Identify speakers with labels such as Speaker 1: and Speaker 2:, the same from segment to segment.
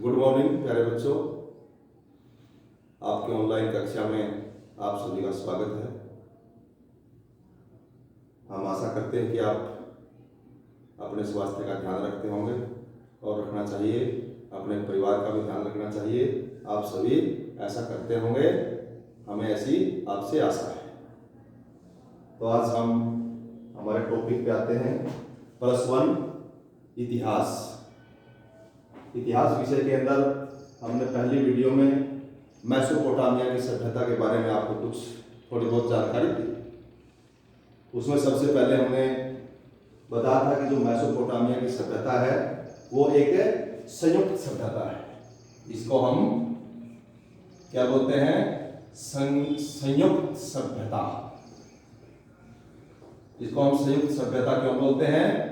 Speaker 1: Good morning प्यारे बच्चों, आपके ऑनलाइन कक्षा में आप सभी का स्वागत है। हम आशा करते हैं कि आप अपने स्वास्थ्य का ध्यान रखते होंगे और रखना चाहिए, अपने परिवार का भी ध्यान रखना चाहिए। आप सभी ऐसा करते होंगे, हमें ऐसी आपसे आशा है। तो आज हम हमारे टॉपिक पे आते हैं। +1 इतिहास। इतिहास विषय के अंदर हमने पहली वीडियो में मेसोपोटामिया की सभ्यता के बारे में आपको कुछ थोड़ी बहुत जानकारी दी। उसमें सबसे पहले हमने बताया था कि जो मेसोपोटामिया की सभ्यता है वो एक संयुक्त सभ्यता है। इसको हम क्या बोलते हैं? संयुक्त सभ्यता। इसको हम संयुक्त सभ्यता क्यों बोलते हैं?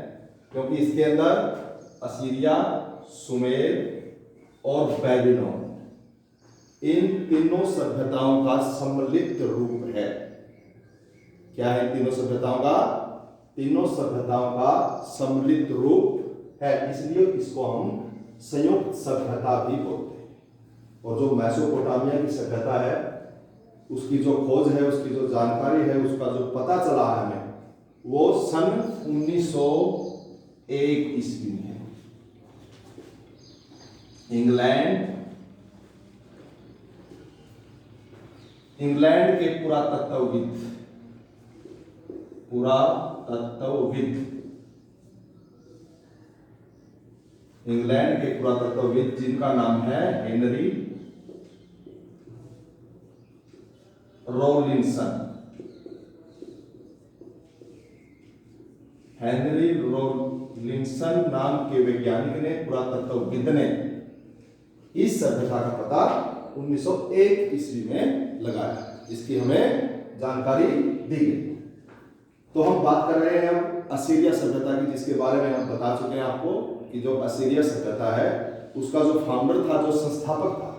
Speaker 1: क्योंकि इसके अंदर असीरिया, सुमेर और बेबीलोन, इन तीनों सभ्यताओं का सम्मिलित रूप है। क्या है इन तीनों सभ्यताओं का? तीनों सभ्यताओं का सम्मिलित रूप है, इसलिए इसको हम संयुक्त सभ्यता भी बोलते हैं। और जो मेसोपोटामिया की सभ्यता है उसकी जो खोज है, उसकी जो जानकारी है, उसका जो पता चला है हमें, वो सन 1901 ईस्वी में है। इंग्लैंड के पुरातत्वविद जिनका नाम है हेनरी रॉलिंसन नाम के वैज्ञानिक ने, पुरातत्वविद ने इस सभ्यता का पता 1901 ईस्वी में लगाया। इसकी हमें जानकारी दी गई। तो हम बात कर रहे हैं असीरिया सभ्यता की, जिसके बारे में हम बता चुके हैं आपको कि जो असीरिया सभ्यता है उसका जो फाउंडर था, जो संस्थापक था,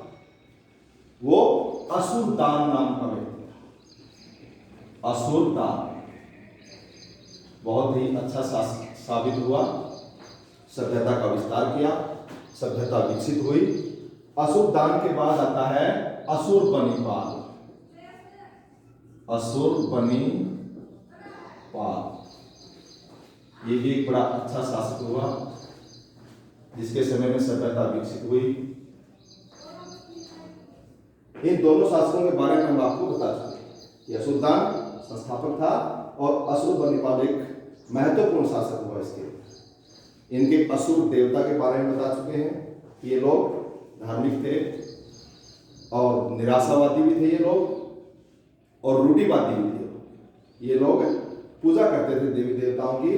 Speaker 1: वो अशुरदान नाम का व्यक्ति था। अशुरदान बहुत ही अच्छा साबित हुआ, सभ्यता का विस्तार किया, सभ्यता विकसित हुई। अशुरदान के बाद आता है अशुरबनीपाल। ये भी एक बड़ा अच्छा शासक हुआ जिसके समय में सभ्यता विकसित हुई। इन दोनों शासकों के बारे में हम आपको बता चुके हैं। अशुरदान संस्थापक था और अशुरबनीपाल एक महत्वपूर्ण शासक हुआ। इनके असुर देवता के बारे में बता चुके हैं। ये लोग धार्मिक थे और निराशावादी भी थे ये लोग, और रूढ़िवादी भी थे। ये लोग पूजा करते थे देवी देवताओं की।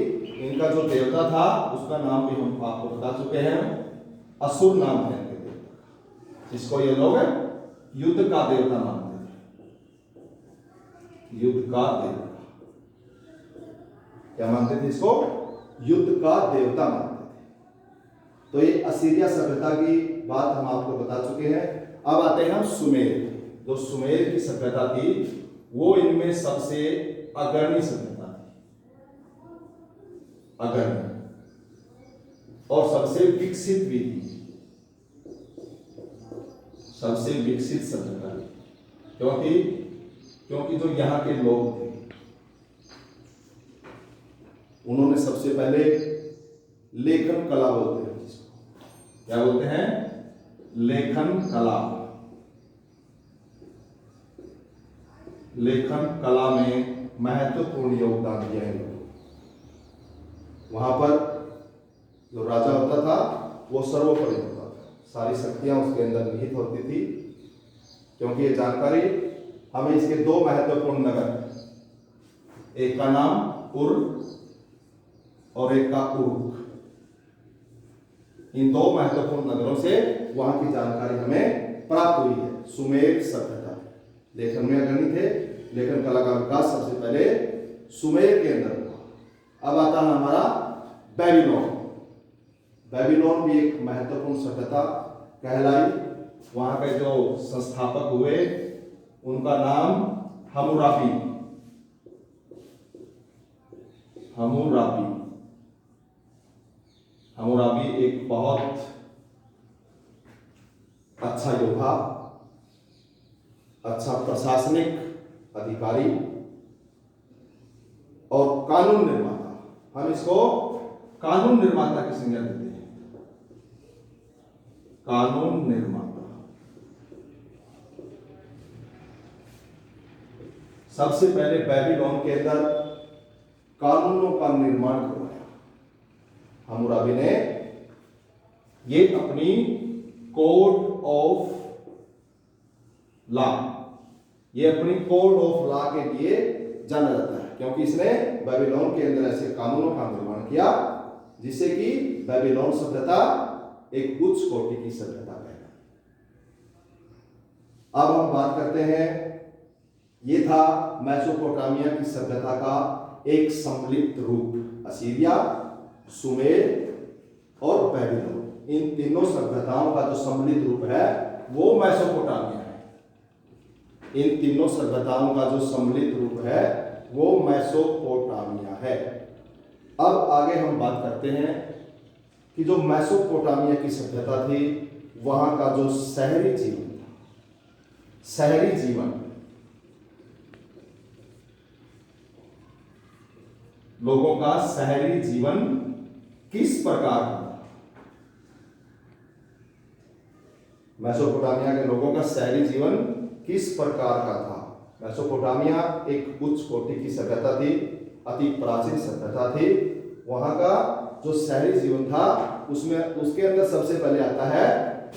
Speaker 1: इनका जो देवता था उसका नाम भी हम आपको बता चुके हैं, असुर नाम है इनके देवता, जिसको ये लोग युद्ध का देवता मानते थे। युद्ध का देवता क्या मानते थे? इसको युद्ध का देवता मानते थे। तो ये असीरिया सभ्यता की बात हम आपको बता चुके हैं। अब आते हैं हम सुमेर। जो सुमेर की सभ्यता थी वो इनमें सबसे अग्रणी सभ्यता थी, अग्रणी, और सबसे विकसित भी थी, सबसे विकसित सभ्यता थी। क्योंकि जो यहाँ के लोग थे उन्होंने सबसे पहले लेखन कला बोलते हैं जिसको, क्या बोलते हैं? लेखन कला में महत्वपूर्ण योगदान दिया है। वहां पर जो राजा होता था वो सर्वोपरि होता था, सारी शक्तियां उसके अंदर निहित होती थी। क्योंकि ये जानकारी हमें इसके दो महत्वपूर्ण नगर, एक का नाम उर और एक का उरुक, इन दो महत्वपूर्ण नगरों से वहां की जानकारी हमें प्राप्त हुई है। सुमेर सभ्यता लेखन में अग्रणी थे। लेखन कला का विकास सबसे पहले सुमेर के अंदर हुआ। अब आता है हमारा बेबीलोन। बेबीलोन भी एक महत्वपूर्ण सभ्यता कहलाई। वहां के जो संस्थापक हुए उनका नाम हम्मुराबी एक बहुत अच्छा योद्धा, अच्छा प्रशासनिक अधिकारी और कानून निर्माता। हम इसको कानून निर्माता की संज्ञा देते हैं, कानून निर्माता। सबसे पहले बेबीलोन के अंदर कानूनों का निर्माण करवाया हम्मुराबी ने। ये अपनी कोड ऑफ लॉ, ये अपनी कोड ऑफ लॉ के लिए जाना जाता है, क्योंकि इसने बेबीलोन के अंदर ऐसे कानूनों का निर्माण किया जिससे कि बेबीलोन सभ्यता एक उच्च कोटि की सभ्यता है। अब हम बात करते हैं, ये था मेसोपोटामिया की सभ्यता का एक सम्मिलित रूप। असीरिया, सुमेर और बेबीलोन, इन तीनों सभ्यताओं का जो सम्मिलित रूप है वो मेसोपोटामिया है। इन तीनों सभ्यताओं का जो सम्मिलित रूप है वो मेसोपोटामिया है। अब आगे हम बात करते हैं कि जो मेसोपोटामिया की सभ्यता थी, वहां का जो शहरी जीवन था, शहरी जीवन, लोगों का शहरी जीवन किस प्रकार था? मेसोपोटामिया के लोगों का शहरी जीवन किस प्रकार का था? मेसोपोटामिया एक उच्च कोटि की सभ्यता थी, अति प्राचीन सभ्यता थी। वहां का जो शहरी जीवन था उसमें, उसके अंदर सबसे पहले आता है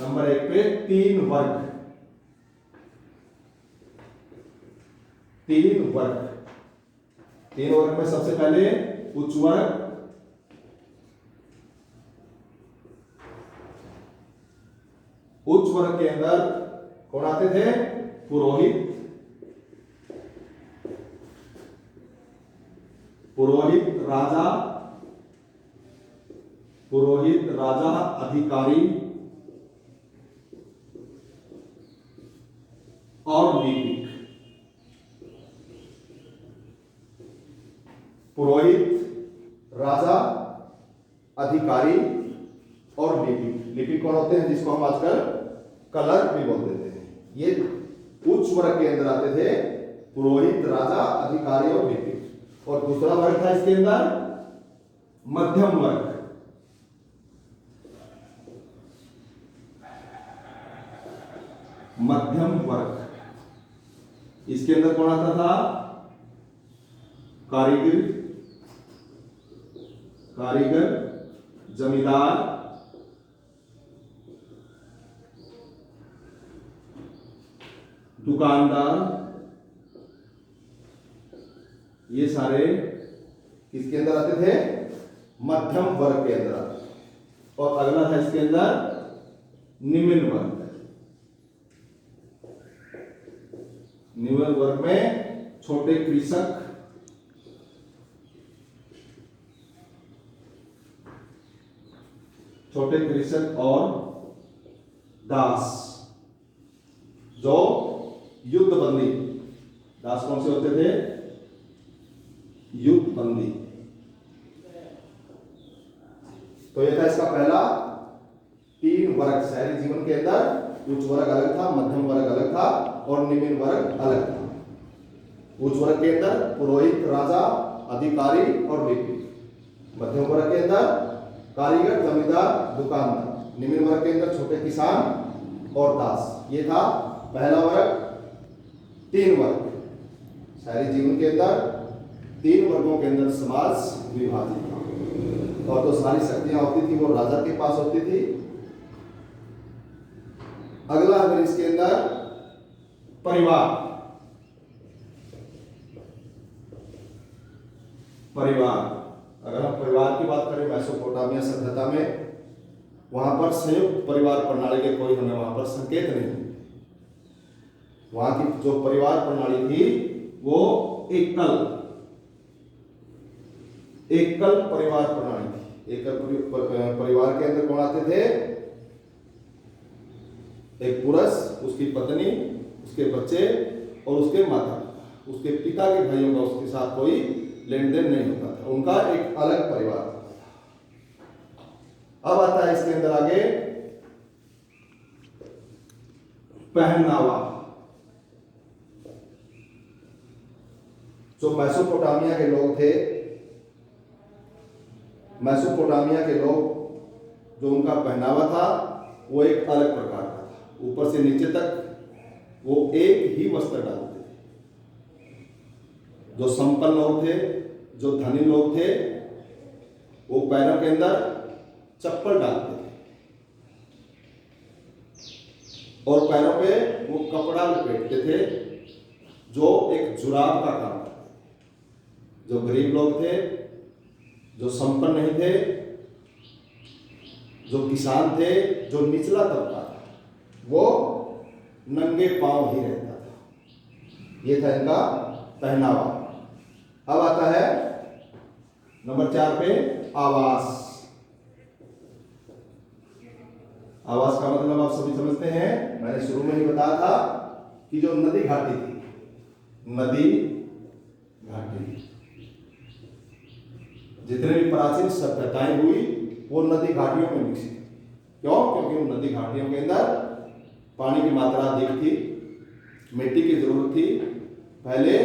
Speaker 1: नंबर 1 पे 3 वर्ग। 3 वर्ग, 3 वर्ग में सबसे पहले उच्च वर्ग, उच्च वर्ग के अंदर कौन आते थे? पुरोहित, पुरोहित राजा, पुरोहित राजा, अधिकारी और लिपिक। पुरोहित, राजा, अधिकारी और लिपिक। लिपिक कौन होते हैं? जिसको हम आजकल कलर भी बोल देते हैं। ये उच्च वर्ग के अंदर आते थे, पुरोहित, राजा, अधिकारी और लिपिक। और दूसरा वर्ग था इसके अंदर मध्यम वर्ग। मध्यम वर्ग, इसके अंदर कौन आता था? कारीगर, कारीगर, जमींदार, दुकानदार, ये सारे किसके अंदर आते थे? मध्यम वर्ग के अंदर आते थे। और अगला था इसके अंदर निम्न वर्ग। निम्न वर्ग में छोटे कृषक, छोटे कृषक और दास, जो युद्धबंदी। दास कौन से होते थे? युद्धबंदी। तो यह था इसका पहला 3 वर्ग। शहरी जीवन के अंदर उच्च वर्ग अलग था, मध्यम वर्ग अलग था और निम्न वर्ग अलग था। उच्च वर्ग के अंदर पुरोहित, राजा, अधिकारी और लिपिक। मध्यम वर्ग के अंदर कारीगर, जमींदार, दुकानदार। निम्न वर्ग के अंदर छोटे किसान और दास। ये था पहला वर्ग। 3 वर्ग। शहरी जीवन के अंदर 3 वर्गों के अंदर समाज विभाजित था, और तो सारी शक्तियां होती थी वो राजा के पास होती थी। अगला अगर इसके अंदर परिवार, परिवार, अगर हम परिवार की बात करें मेसोपोटामिया सभ्यता में, वहां पर संयुक्त परिवार प्रणाली के कोई हमें वहां पर संकेत नहीं। वहां की जो परिवार प्रणाली थी वो एकल परिवार प्रणाली थी। एकल परिवार के अंदर कौन आते थे? एक पुरुष, उसकी पत्नी, उसके बच्चे और उसके माता, उसके पिता के भाइयों का उसके साथ कोई लेन देन नहीं होता था। उनका एक अलग परिवार था। अब आता है इसके अंदर आगे पहनावा। जो मेसोपोटामिया के लोग थे, मेसोपोटामिया के लोग, जो उनका पहनावा था वो एक अलग प्रकार का था। ऊपर से नीचे तक वो एक ही वस्त्र डालते थे। जो संपन्न लोग थे, जो धनी लोग थे, वो पैरों के अंदर चप्पल डालते थे और पैरों पे वो कपड़ा लपेटते थे जो एक जुराब का काम करते थे। जो गरीब लोग थे, जो संपन्न नहीं थे, जो किसान थे, जो निचला तबका था, वो नंगे पांव ही रहता था। ये था इनका पहनावा। अब आता है नंबर 4 पे आवास। आवास का मतलब आप सभी समझते हैं। मैंने शुरू में ही बताया था कि जो नदी घाटी थी, नदी घाटी, जितने भी प्राचीन सभ्यताएं हुई वो नदी घाटियों में विकसित। क्यों? क्योंकि उन नदी घाटियों के अंदर पानी की मात्रा अधिक थी, मिट्टी की जरूरत थी। पहले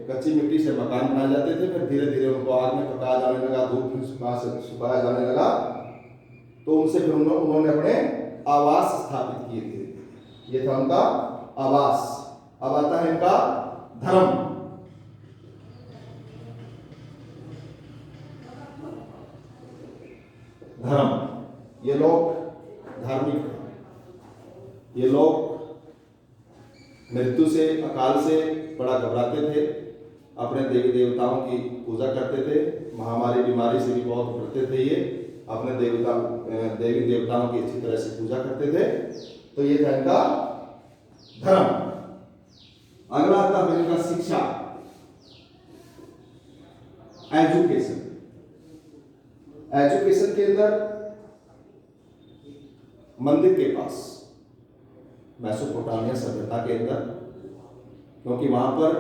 Speaker 1: कच्ची मिट्टी से मकान बनाए जाते थे, फिर धीरे धीरे उनको आग में पकाया जाने लगा, धूप में सुखाया जाने लगा, तो उनसे फिर उन्होंने अपने आवास स्थापित किए थे। ये था उनका आवास। अब आता है इनका धर्म। धर्म, ये लोग धार्मिक हैं। ये लोग मृत्यु से, अकाल से बड़ा घबराते थे, अपने देवी देवताओं की पूजा करते थे, महामारी बीमारी से भी बहुत डरते थे। ये अपने देवी देवताओं की अच्छी तरह से पूजा करते थे। तो ये था इनका धर्म। अगला आता है इनका शिक्षा, एजुकेशन। एजुकेशन के अंदर मंदिर के पास, मेसोपोटामिया सभ्यता के अंदर, क्योंकि वहां पर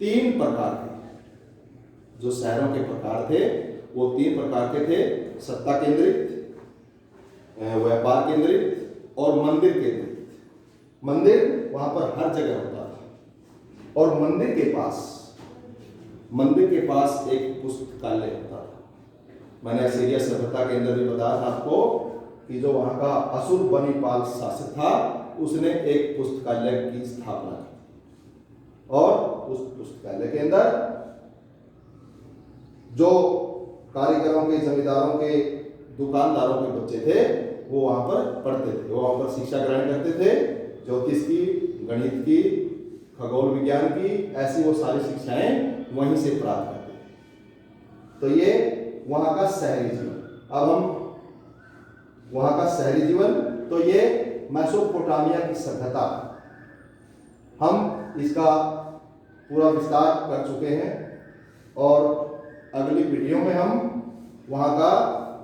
Speaker 1: 3 प्रकार के जो शहरों के प्रकार थे, वो 3 प्रकार के थे। सत्ता केंद्रित, व्यापार केंद्रित और मंदिर केंद्रित। मंदिर वहां पर हर जगह होता था और मंदिर के पास एक पुस्तकालय होता था। मैंने असीरिया सभ्यता के अंदर भी बताया था आपको कि जो वहां का अशुरबनीपाल शासक था, उसने एक पुस्तकालय की स्थापना की और उस पुस्तकालय के अंदर जो कारीगरों के, जमींदारों के, दुकानदारों के बच्चे थे वो वहां पर पढ़ते थे, वो वहां पर शिक्षा ग्रहण करते थे। ज्योतिष की, गणित की, खगोल विज्ञान की, ऐसी वो सारी शिक्षाएं वहीं से प्राप्त करते थे। तो ये वहां का शहरी जीवन। अब हम वहां का शहरी जीवन, तो ये मेसोपोटामिया की सभ्यता, हम इसका पूरा विस्तार कर चुके हैं और अगली वीडियो में हम वहां का